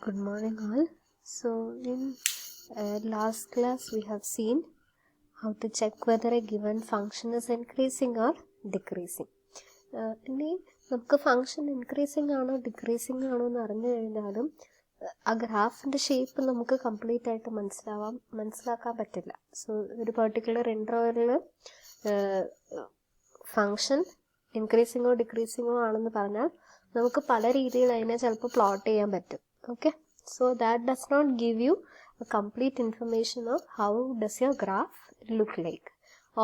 Good morning all. So in last class we have seen how to check whether a given function is increasing or decreasing. ഇനി നമുക്ക് function increasing ആണോ decreasing ആണോ എന്ന് അറിഞ്ഞു കഴിഞ്ഞാലും ആ ഗ്രാഫിൻ്റെ ഷേപ്പ് നമുക്ക് കംപ്ലീറ്റ് ആയിട്ട് മനസ്സിലാക്കാൻ പറ്റില്ല. സോ ഒരു പെർട്ടിക്കുലർ ഇൻ്റർവെല്ലിൽ ഫംഗ്ഷൻ ഇൻക്രീസിങ്ങോ ഡിക്രീസിങ്ങോ ആണെന്ന് പറഞ്ഞാൽ നമുക്ക് പല രീതിയിൽ അതിനെ ചിലപ്പോൾ പ്ലോട്ട് ചെയ്യാൻ പറ്റും. Okay, so that does not give you a complete information of how does your graph look like,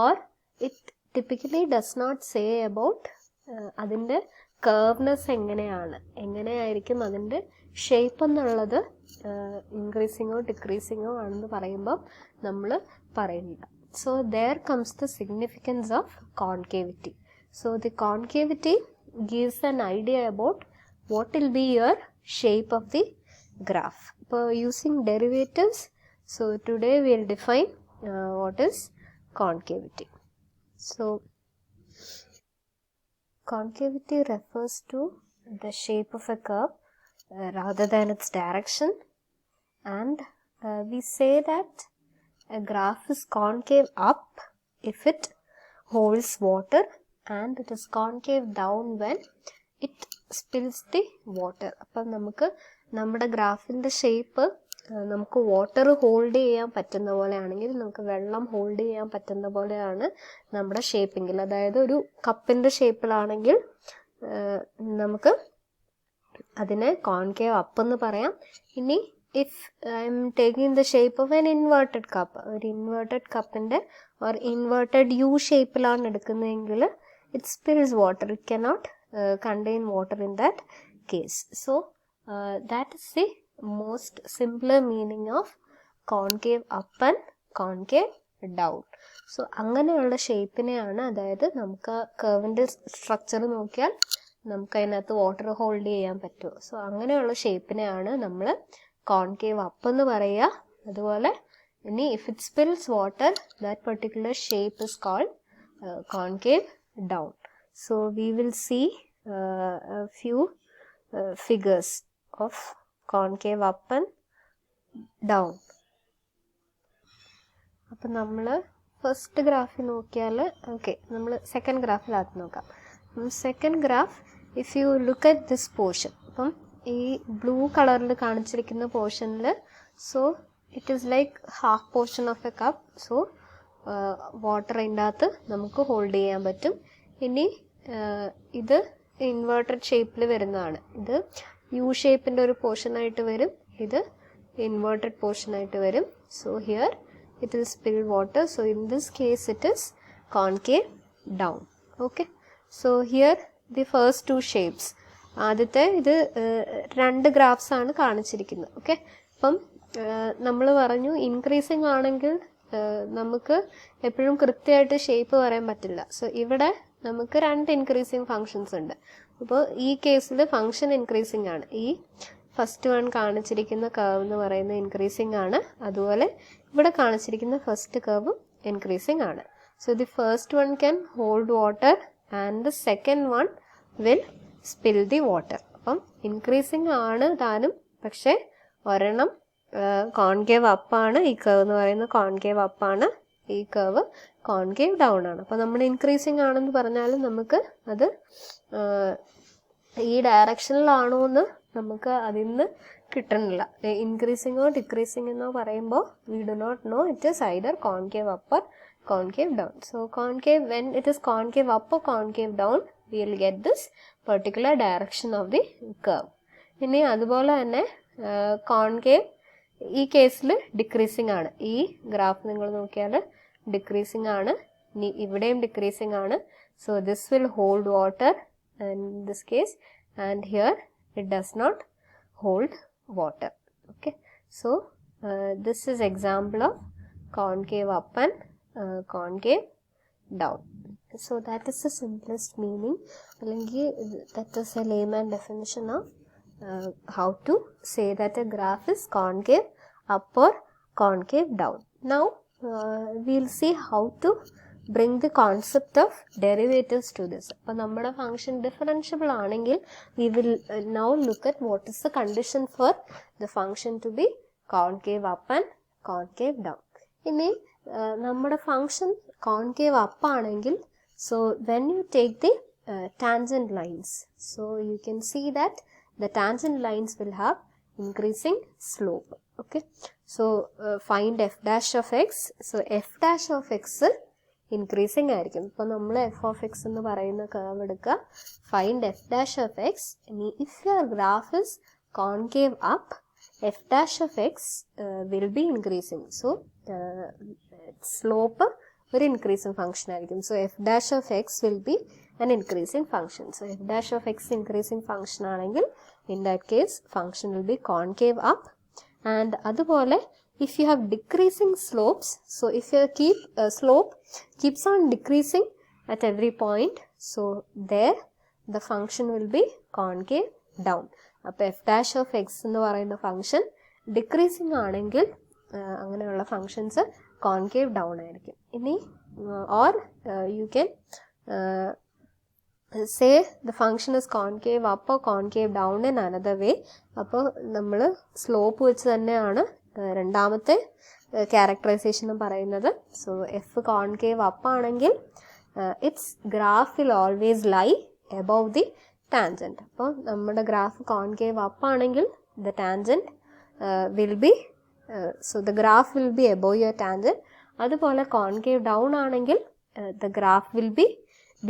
or it typically does not say about അതിൻ്റെ കർവ്നെസ് എങ്ങനെയായിരിക്കും അതിൻ്റെ ഷേപ്പ് എന്നുള്ളത് ഇൻക്രീസിങ്ങോ ഡിക്രീസിങ്ങോ ആണെന്ന് പറയുമ്പോൾ നമ്മൾ പറയുന്നില്ല. So there comes the significance of concavity. So the concavity gives an idea about what will be your shape of the graph. For using derivatives, so today we will define what is concavity. So concavity refers to the shape of a curve rather than its direction, and we say that a graph is concave up if it holds water and it is concave down when it spills the water. അപ്പം നമുക്ക് നമ്മുടെ ഗ്രാഫിൻ്റെ shape നമുക്ക് water hold ചെയ്യാൻ പറ്റുന്ന പോലെയാണെങ്കിൽ, നമുക്ക് വെള്ളം hold ചെയ്യാൻ പറ്റുന്ന പോലെയാണ് നമ്മുടെ ഷേപ്പെങ്കിൽ, അതായത് ഒരു കപ്പിൻ്റെ ഷേപ്പിലാണെങ്കിൽ നമുക്ക് അതിനെ കോൺകേവ് അപ്പ് എന്ന് പറയാം. ഇനി if I am taking the shape of N inverted cup, ഒരു ഇൻവേർട്ടഡ് കപ്പിൻ്റെ ഓർ ഇൻവേർട്ടഡ് യു ഷേപ്പിലാണ് എടുക്കുന്നതെങ്കിൽ it spills water, it cannot contain water in that case. So that is the most simpler meaning of concave up and concave down. So അങ്ങനെയുള്ള ഷേപ്പിനെയാണ്, അതായത് നമുക്ക് കർവിൻ്റെ structure നോക്കിയാൽ നമുക്ക് അതിനകത്ത് വാട്ടർ ഹോൾഡ് ചെയ്യാൻ പറ്റുമോ, സോ അങ്ങനെയുള്ള ഷേപ്പിനെയാണ് നമ്മൾ കോൺകേവ് അപ്പ് എന്ന് പറയുക. അതുപോലെ ഇനി if it spills water, that particular shape is called concave down. So we will see a few figures of concave up and down. അപ്പം നമ്മൾ ഫസ്റ്റ് ഗ്രാഫിൽ നോക്കിയാൽ, ഓക്കെ, നമ്മൾ സെക്കൻഡ് ഗ്രാഫിനകത്ത് നോക്കാം. Second graph, if you look at this portion, അപ്പം ഈ blue കളറിൽ കാണിച്ചിരിക്കുന്ന പോർഷനിൽ, so it is like half portion of A cup. So water അതിൻ്റെ അകത്ത് നമുക്ക് ഹോൾഡ് ചെയ്യാൻ പറ്റും. ഇനി ഇത് ഇൻവേർട്ടഡ് ഷേപ്പിൽ വരുന്നതാണ്, ഇത് യു ഷേപ്പിൻ്റെ ഒരു പോർഷനായിട്ട് വരും, ഇത് ഇൻവേർട്ടഡ് പോർഷനായിട്ട് വരും. So here it will spill water. So in this case it is concave down. Okay, so here the first two shapes, ആദ്യത്തെ ഇത് രണ്ട് ഗ്രാഫ്സ് ആണ് കാണിച്ചിരിക്കുന്നത്. ഓക്കെ, അപ്പം നമ്മൾ പറഞ്ഞു ഇൻക്രീസിങ് ആണെങ്കിൽ നമുക്ക് എപ്പോഴും കൃത്യമായിട്ട് ഷേപ്പ് പറയാൻ പറ്റില്ല. സോ ഇവിടെ നമുക്ക് രണ്ട് ഇൻക്രീസിങ് ഫങ്ഷൻസ് ഉണ്ട്. അപ്പോൾ ഈ കേസിൽ ഫങ്ഷൻ ഇൻക്രീസിങ് ആണ്. ഈ ഫസ്റ്റ് വൺ കാണിച്ചിരിക്കുന്ന കർവ് എന്ന് പറയുന്നത് ഇൻക്രീസിങ് ആണ്, അതുപോലെ ഇവിടെ കാണിച്ചിരിക്കുന്ന ഫസ്റ്റ് കർവും ഇൻക്രീസിങ് ആണ്. So the first one can hold water and the second one will spill the water. അപ്പം ഇൻക്രീസിങ് ആണ് താനും, പക്ഷേ ഒരെണ്ണം കോൺകേവ് അപ്പാണ്, ഈ കർവ് എന്ന് പറയുന്നത് കോൺകേവ് അപ്പാണ്, ഈ കർവ് കോൺകേവ് ഡൗൺ ആണ്. അപ്പോൾ നമ്മൾ ഇൻക്രീസിങ് ആണെന്ന് പറഞ്ഞാലും നമുക്ക് അത് ഈ ഡയറക്ഷനിലാണോ എന്ന് നമുക്ക് അതിൽ നിന്ന് കിട്ടണില്ല. ഇൻക്രീസിങ്ങോ ഡിക്രീസിങ് എന്നോ പറയുമ്പോൾ we do not know, it is either concave up or concave down. So concave, when it is concave up or concave down, we will get this particular direction of the curve. ഇനി അതുപോലെ തന്നെ concave ഈ കേസിൽ decreasing ആണ്. ഈ graph നിങ്ങൾ നോക്കിയാൽ decreasing ആണ്, ഇനി ഇവിടെയും ഡിക്രീസിങ് ആണ്. So this will hold water in this case, and here it does not hold water. Okay, so this is example of concave up and concave down. So that is the simplest meaning, അല്ലെങ്കിൽ that is a layman definition of how to say that a graph is concave up or concave down. Now we'll see how to bring the concept of derivatives to this. അപ്പോൾ നമ്മുടെ function differentiable ആണെങ്കിൽ we will now look at what is the condition for the function to be concave up and concave down. ഇനി നമ്മുടെ function concave up ആണെങ്കിൽ, so when you take the tangent lines, so you can see that the tangent lines will have increasing slope. Okay, so find f dash of x. So f dash of x increasing ആയിരിക്കും. ഇപ്പോൾ നമ്മൾ f of x എന്ന് പറയുന്ന curve എടുക്കുക, find f dash of x. If your graph is concave up, f dash of x will be increasing. So slope ഒരു increasing function ആയിരിക്കും. So f dash of x will be an increasing function. So f dash of x increasing function ആണെങ്കിൽ, in that case function will be concave up. And അതുപോലെ if you have decreasing slopes, so if your slope keeps on decreasing at every point, so there the function will be concave down. അപ്പോൾ f dash of x എന്ന് പറയുന്ന function decreasing ആണെങ്കിൽ അങ്ങനെയുള്ള functions concave down ആയിരിക്കും. ഇനി or you can say the function is concave up or concave down in another way. അപ്പോൾ നമ്മൾ slope വെച്ച് തന്നെയാണ് രണ്ടാമത്തെ ക്യാരക്ടറൈസേഷൻ പറയുന്നത്. സോ എഫ് കോൺകേവ് അപ്പ് ആണെങ്കിൽ its graph will always lie above the tangent. അപ്പോൾ നമ്മുടെ ഗ്രാഫ് കോൺകേവ് അപ്പ് ആണെങ്കിൽ the tangent will be so the graph will be above your tangent. അതുപോലെ concave down ആണെങ്കിൽ the graph will be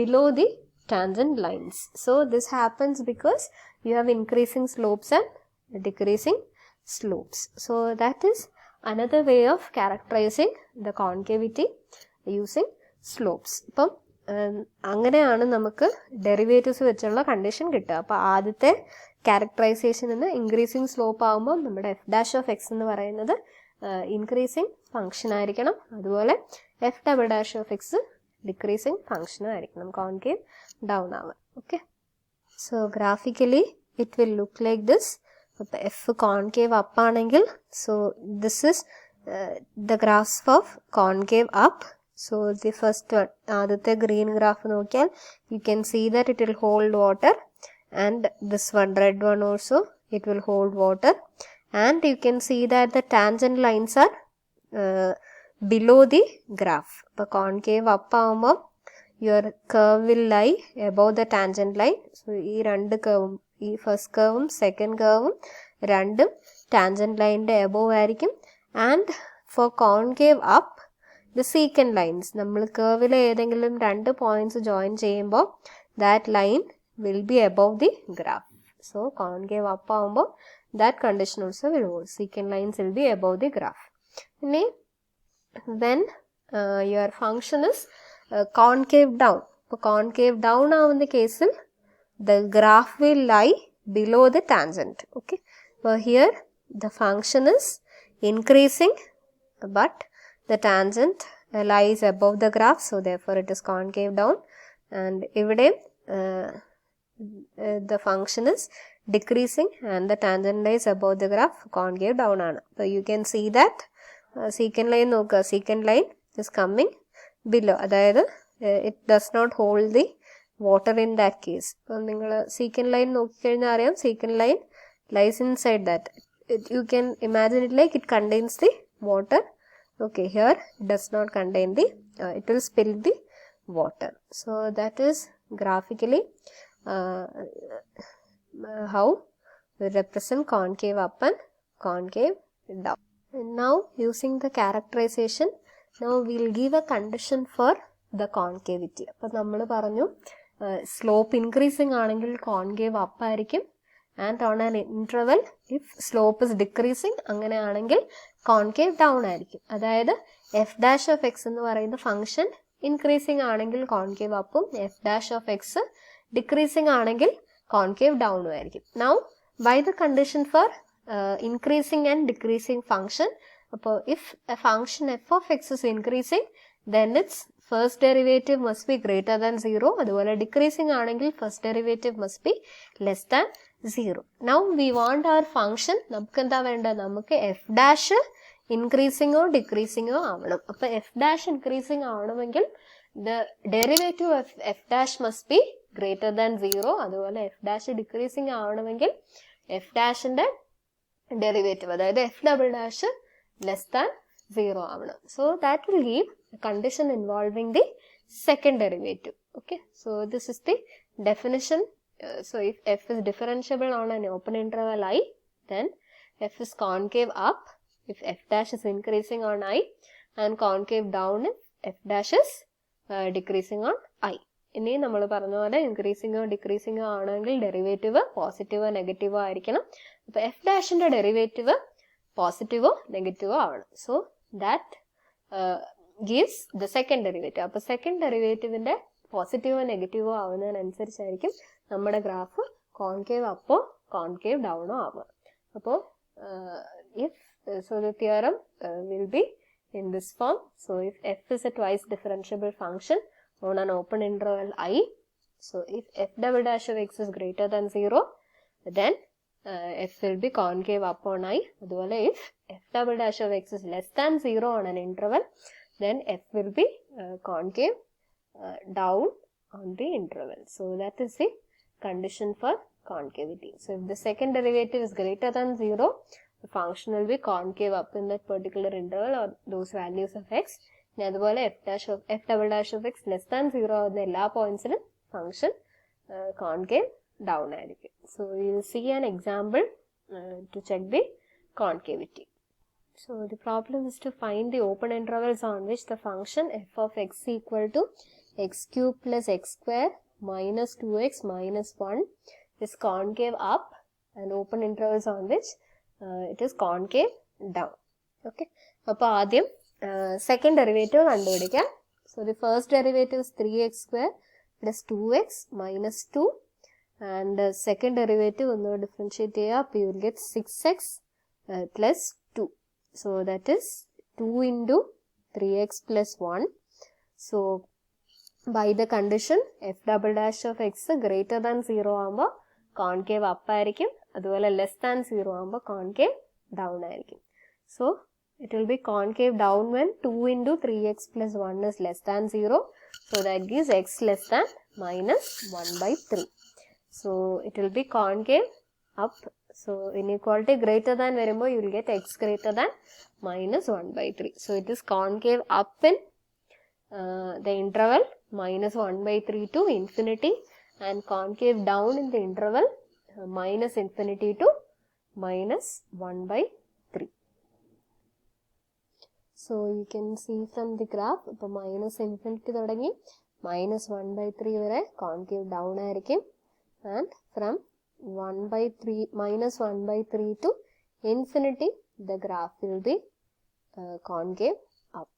below the tangent lines. So this happens because you have increasing slopes and decreasing slopes. So that is another way of characterizing the concavity using slopes. അപ്പം അങ്ങനെയാണ് നമുക്ക് derivatives വെച്ചുള്ള condition കിട്ടുക. അപ്പോൾ ആദ്യത്തെ characterisation എന്ന് increasing slope ആകുമ്പോൾ നമ്മുടെ എഫ് ഡാഷ് ഓഫ് എക്സ് എന്ന് പറയുന്നത് ഇൻക്രീസിങ് ഫംഗ്ഷൻ ആയിരിക്കണം. അതുപോലെ F double dash of x decreasing ഫംഗ്ഷനും ആയിരിക്കണം, കോൺകേവ് ഡൗൺ ആവുക. Okay, so graphically it will look like this. അപ്പോൾ എഫ് കോൺകേവ് അപ്പ് ആണെങ്കിൽ, so this is the graph of concave up. So the first one, ആദ്യത്തെ green graph നോക്കിയാൽ you can see that it will hold water, and this one red one also it will hold water, and you can see that the tangent lines are below the graph. അപ്പോൾ concave up ആവുമ്പോൾ your curve will lie above the tangent line. So ഈ രണ്ട് curve, ഈ first curve second curve രണ്ടും tangent line above ആയിരിക്കും. And for concave up, the secant lines, നമ്മൾ കർവിലെ ഏതെങ്കിലും രണ്ട് പോയിന്റ്സ് ജോയിൻ ചെയ്യുമ്പോൾ that line will be above the graph. So concave up ആവുമ്പോൾ that condition also will hold. Secant lines will be above the graph. ഇനി when your function is concave down, അപ്പോൾ concave down ആവുന്ന കേസിൽ the graph will lie below the tangent. Okay, so here the function is increasing but the tangent lies above the graph, so therefore it is concave down. And ഇവിടെ the function is decreasing and the tangent lies above the graph, concave down ആണ്. So you can see that secant line നോക്കുക, secant line is coming below, അതായത് it does not hold the water in that case. അപ്പോൾ നിങ്ങൾ secant line നോക്കിക്കഴിഞ്ഞാൽ അറിയാം, secant line lies inside that. You can imagine it like it contains the water. Okay, here it does not contain the, it will spill the water. So that is graphically how we represent concave up and concave down. And now using the characterization, now we will give a condition for the concavity. അപ്പോൾ നമ്മൾ പറഞ്ഞു slope increasing ആണെങ്കിൽ concave up ആയിരിക്കും, and on an interval if slope is decreasing അങ്ങനെയാണെങ്കിൽ concave down ആയിരിക്കും. അതായത് F dash of x എന്ന് പറയുന്ന ഫംഗ്ഷൻ ഇൻക്രീസിങ് ആണെങ്കിൽ concave upഉം f dash of x decreasing ആണെങ്കിൽ concave downഉം ആയിരിക്കും. Now by the condition for increasing and decreasing function, അപ്പോൾ if a function f of x is increasing, then its first derivative must be greater than 0. അതുപോലെ decreasing ആണെങ്കിൽ first derivative must be less than 0. Now we want our function, നമുക്ക് എന്താ വേണ്ടത്, നമുക്ക് F dash ഇൻക്രീസിങ്ങോ ഡിക്രീസിങ്ങോ ആവണം. അപ്പോൾ F dash increasing ആവണമെങ്കിൽ the derivative of f dash must be greater than 0. അതുപോലെ f dash decreasing ആവണമെങ്കിൽ f dashന്റെ ഡെറിവേറ്റീവ് അതായത് f double dash less than 0 ആവണം. So that will give a condition involving the second derivative. Okay, so this is the definition. So if f is differentiable on an open interval I, then f is concave up if f dash is increasing on I and concave down if f dash is decreasing on I. ഇനി നമ്മൾ പറഞ്ഞ പോലെ ഇൻക്രീസിങ്ങോ ഡിക്രീസിങ്ങോ ആണെങ്കിൽ derivative പോസിറ്റീവോ നെഗറ്റീവോ ആയിരിക്കണം. അപ്പോൾ F ഡാഷിന്റെ derivative പോസിറ്റീവോ നെഗറ്റീവോ ആവണം. So that gives the second derivative. അപ്പോൾ second ഡെറിവേറ്റീവിന്റെ പോസിറ്റീവോ നെഗറ്റീവോ ആവുന്നതിനനുസരിച്ചായിരിക്കും നമ്മുടെ ഗ്രാഫ് കോൺകേവ് അപ്പോ കോൺകേവ് ഡൗണോ ആവുക. അപ്പോൾ so the theorem will be in this form. So if f is a twice differentiable function on an open interval I, so if f double dash of x is greater than 0, then f will be concave up on I. അതുപോലെ if f double dash of x is less than 0 on an interval, then f will be concave down on the interval. So that is the condition for concavity. So if the second derivative is greater than 0, the function will be concave up in that particular interval or those values of x. And അതുപോലെ f double dash of x less than 0 ആവുന്ന എല്ലാ പോയിന്റ്സിലും function concave down ആയിരിക്കും. So we will see an example to check the concavity. So the problem is to find the open intervals on which the function f of x equal to x cube plus x square minus 2x minus 1 is concave up and open intervals on which it is concave down. Okay. അപ്പോൾ ആദ്യം second derivative കണ്ടുപിടിക്കാം. So the first derivative is 3x square plus 2x minus 2 and second derivative ഒന്ന് differentiate ചെയ്യുക. You will get 6x plus 2. So that is 2 into 3x plus 1. So by the condition f double dash of x greater than 0 ആകുമ്പോൾ concave up ആയിരിക്കും. അതുപോലെ less than 0 ആകുമ്പോൾ concave down ആയിരിക്കും. So it will be concave down when 2 into 3x plus 1 is less than 0. So that gives x less than minus 1 by 3. So it will be concave up. So inequality greater than വരുമ്പോൾ you will get x greater than minus 1 by 3. So it is concave up in the interval minus 1 by 3 to infinity and concave down in the interval minus infinity to minus 1 by 3. So you can see from the graph, ഇപ്പോൾ minus infinity തുടങ്ങി minus 1 by 3 വരെ concave down ആയിരിക്കും and from 1 by 3 minus 1 by 3 to infinity the graph will be concave up.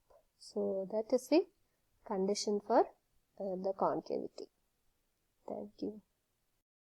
So that is the condition for the concavity. Thank you.